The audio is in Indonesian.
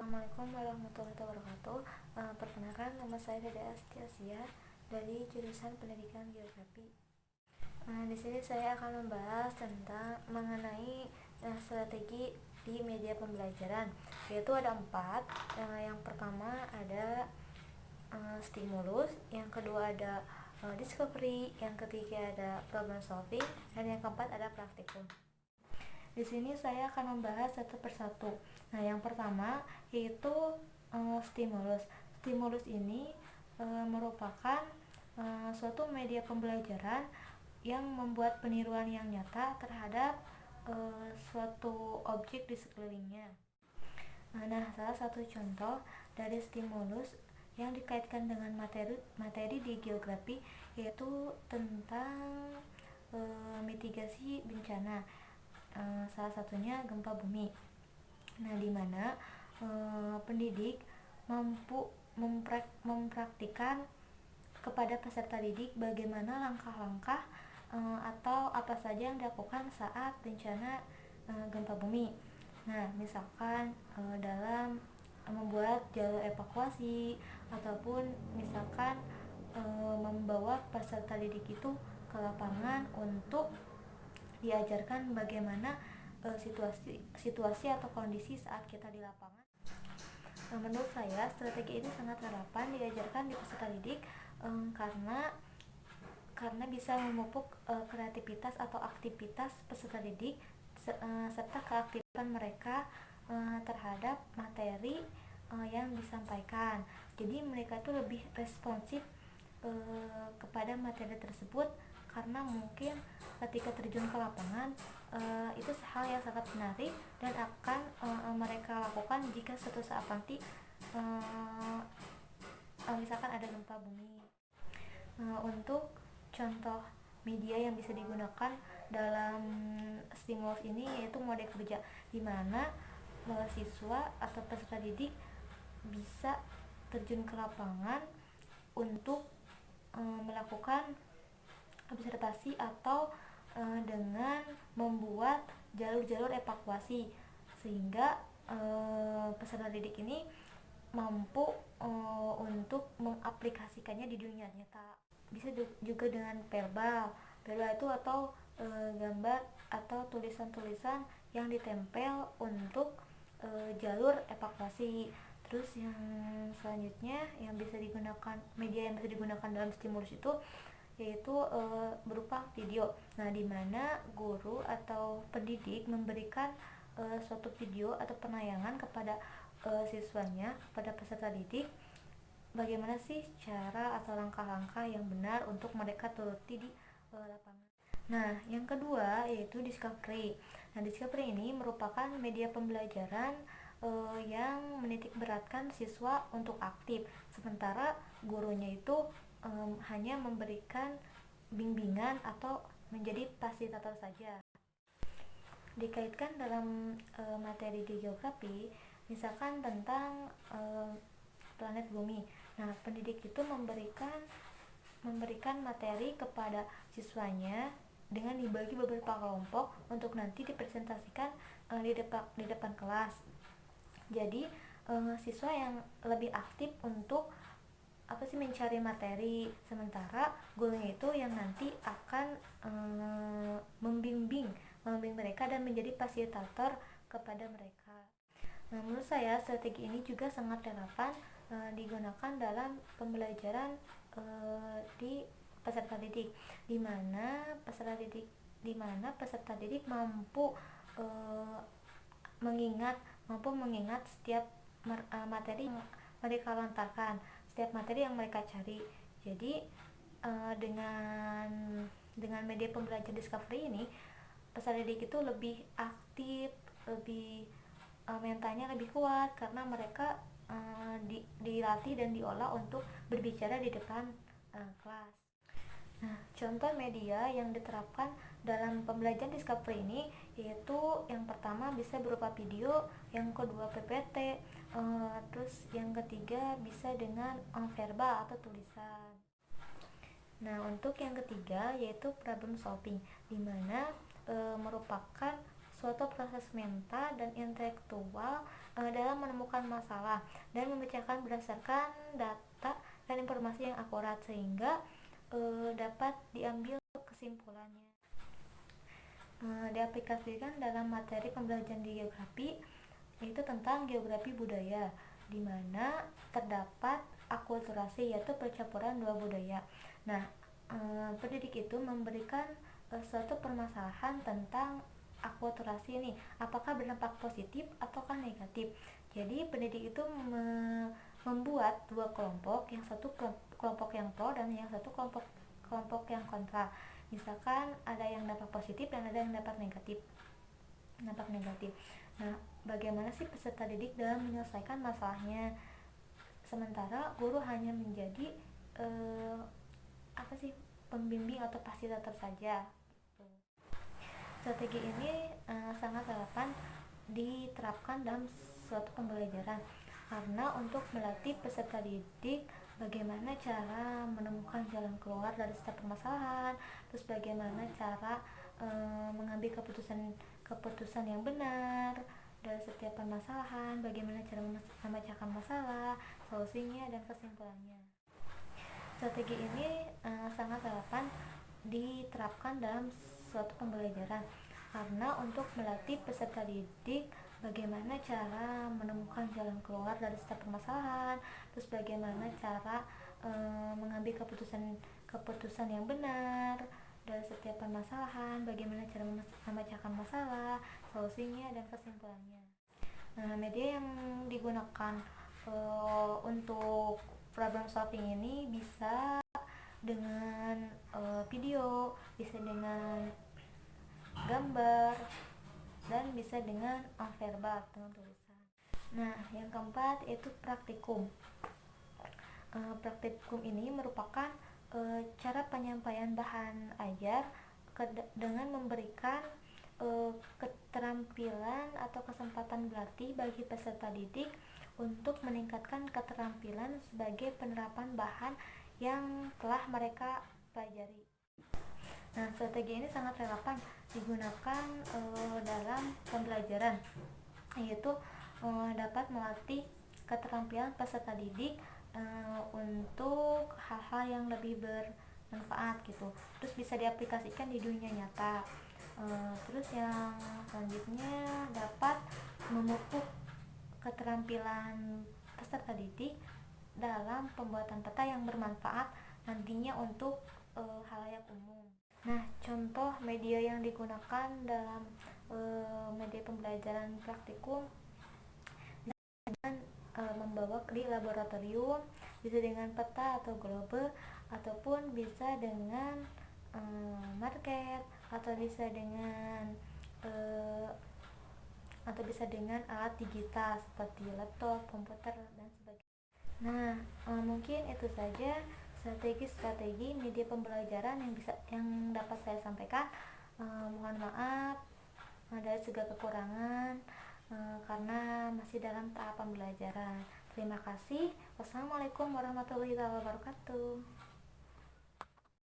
Assalamualaikum warahmatullahi wabarakatuh. Perkenalkan, nama saya Dede Astiasia dari jurusan Pendidikan Geografi. Di sini saya akan membahas tentang mengenai strategi di media pembelajaran, yaitu ada 4. Yang pertama ada stimulus, yang kedua ada discovery, yang ketiga ada problem solving, dan yang keempat ada praktikum. Di sini saya akan membahas satu persatu. Nah, yang pertama yaitu stimulus. Stimulus ini merupakan suatu media pembelajaran yang membuat peniruan yang nyata terhadap suatu objek di sekelilingnya. Nah, salah satu contoh dari stimulus yang dikaitkan dengan materi di geografi yaitu tentang mitigasi bencana. Salah satunya gempa bumi. Nah, di mana pendidik mampu mempraktikkan kepada peserta didik bagaimana langkah-langkah atau apa saja yang dilakukan saat bencana gempa bumi. Nah, misalkan dalam membuat jalur evakuasi ataupun misalkan membawa peserta didik itu ke lapangan untuk diajarkan bagaimana situasi atau kondisi saat kita di lapangan. Menurut saya strategi ini sangat relevan diajarkan di peserta didik karena bisa memupuk kreativitas atau aktivitas peserta didik serta keaktifan mereka terhadap materi yang disampaikan. Jadi mereka itu lebih responsif kepada materi tersebut karena mungkin ketika terjun ke lapangan itu hal yang sangat menarik dan akan mereka lakukan jika suatu saat nanti misalkan ada gempa bumi. Untuk contoh media yang bisa digunakan dalam stimulus ini yaitu mode kerja, di mana siswa atau peserta didik bisa terjun ke lapangan untuk melakukan observasi atau dengan membuat jalur-jalur evakuasi sehingga peserta didik ini mampu untuk mengaplikasikannya di dunia nyata. Bisa juga dengan verbal itu atau gambar atau tulisan-tulisan yang ditempel untuk jalur evakuasi. Terus yang selanjutnya yang bisa digunakan media yang bisa digunakan dalam stimulus itu yaitu berupa video. Nah, di mana guru atau pendidik memberikan suatu video atau penayangan kepada siswanya, kepada peserta didik, bagaimana sih cara atau langkah-langkah yang benar untuk mereka turuti di lapangan. Nah, yang kedua yaitu discovery. Nah, discovery ini merupakan media pembelajaran yang menitik beratkan siswa untuk aktif, sementara gurunya itu hanya memberikan bimbingan atau menjadi fasilitator saja. Dikaitkan dalam materi di geografi, misalkan tentang planet bumi. Nah, pendidik itu memberikan materi kepada siswanya dengan dibagi beberapa kelompok untuk nanti dipresentasikan di depan kelas. Jadi siswa yang lebih aktif untuk mencari materi, sementara gurunya itu yang nanti akan membimbing mereka dan menjadi fasilitator kepada mereka. Nah, menurut saya strategi ini juga sangat relevan digunakan dalam pembelajaran di peserta didik, di mana peserta didik mampu mengingat setiap materi yang mereka lontarkan, setiap materi yang mereka cari. Jadi dengan media pembelajaran discovery ini peserta didik itu lebih aktif, lebih mentalnya lebih kuat karena mereka dilatih dan diolah untuk berbicara di depan kelas. Nah, contoh media yang diterapkan dalam pembelajaran discovery ini yaitu yang pertama bisa berupa video, yang kedua PPT, terus yang ketiga bisa dengan verbal atau tulisan. Nah, untuk yang ketiga yaitu problem solving, di mana merupakan suatu proses mental dan intelektual dalam menemukan masalah dan memecahkan berdasarkan data dan informasi yang akurat sehingga dapat diambil kesimpulannya. Diaplikasikan dalam materi pembelajaran di geografi yaitu tentang geografi budaya, di mana terdapat akulturasi yaitu percampuran dua budaya. Nah, pendidik itu memberikan suatu permasalahan tentang akulturasi ini, apakah berdampak positif ataukah negatif. Jadi pendidik itu membuat dua kelompok, yang satu kelompok yang pro dan yang satu kelompok yang kontra. Misalkan ada yang dampak positif dan ada yang dampak negatif. Nah, bagaimana sih peserta didik dalam menyelesaikan masalahnya? Sementara guru hanya menjadi pembimbing atau fasilitator saja. Strategi ini sangat relevan diterapkan dalam suatu pembelajaran karena untuk melatih peserta didik bagaimana cara menemukan jalan keluar dari setiap permasalahan, terus bagaimana cara mengambil keputusan yang benar dari setiap permasalahan, bagaimana cara memecahkan masalah, solusinya dan kesimpulannya. Strategi ini sangat relevan diterapkan dalam suatu pembelajaran karena untuk melatih peserta didik bagaimana cara menemukan jalan keluar dari setiap permasalahan, terus bagaimana cara mengambil keputusan yang benar dari setiap permasalahan, bagaimana cara memecahkan masalah, solusinya dan kesimpulannya. Nah, media yang digunakan untuk problem solving ini bisa dengan video, bisa dengan gambar, dan bisa dengan verbal dengan tulisan. Nah, yang keempat yaitu praktikum. Praktikum ini merupakan cara penyampaian bahan ajar dengan memberikan keterampilan atau kesempatan berlatih bagi peserta didik untuk meningkatkan keterampilan sebagai penerapan bahan yang telah mereka pelajari. Nah, strategi ini sangat relevan digunakan dalam pembelajaran, yaitu dapat melatih keterampilan peserta didik untuk hal-hal yang lebih bermanfaat gitu. Terus bisa diaplikasikan di dunia nyata. Terus yang selanjutnya dapat memupuk keterampilan peserta didik dalam pembuatan peta yang bermanfaat nantinya untuk halayak umum. Nah, contoh media yang digunakan dalam media pembelajaran praktikum dengan membawa di laboratorium, bisa dengan peta atau globe, ataupun bisa dengan market, atau bisa dengan alat digital seperti laptop, komputer dan sebagainya. Nah, mungkin itu saja strategi media pembelajaran yang dapat saya sampaikan. Mohon maaf ada segala kekurangan karena masih dalam tahap pembelajaran. Terima kasih. Wassalamualaikum warahmatullahi wabarakatuh.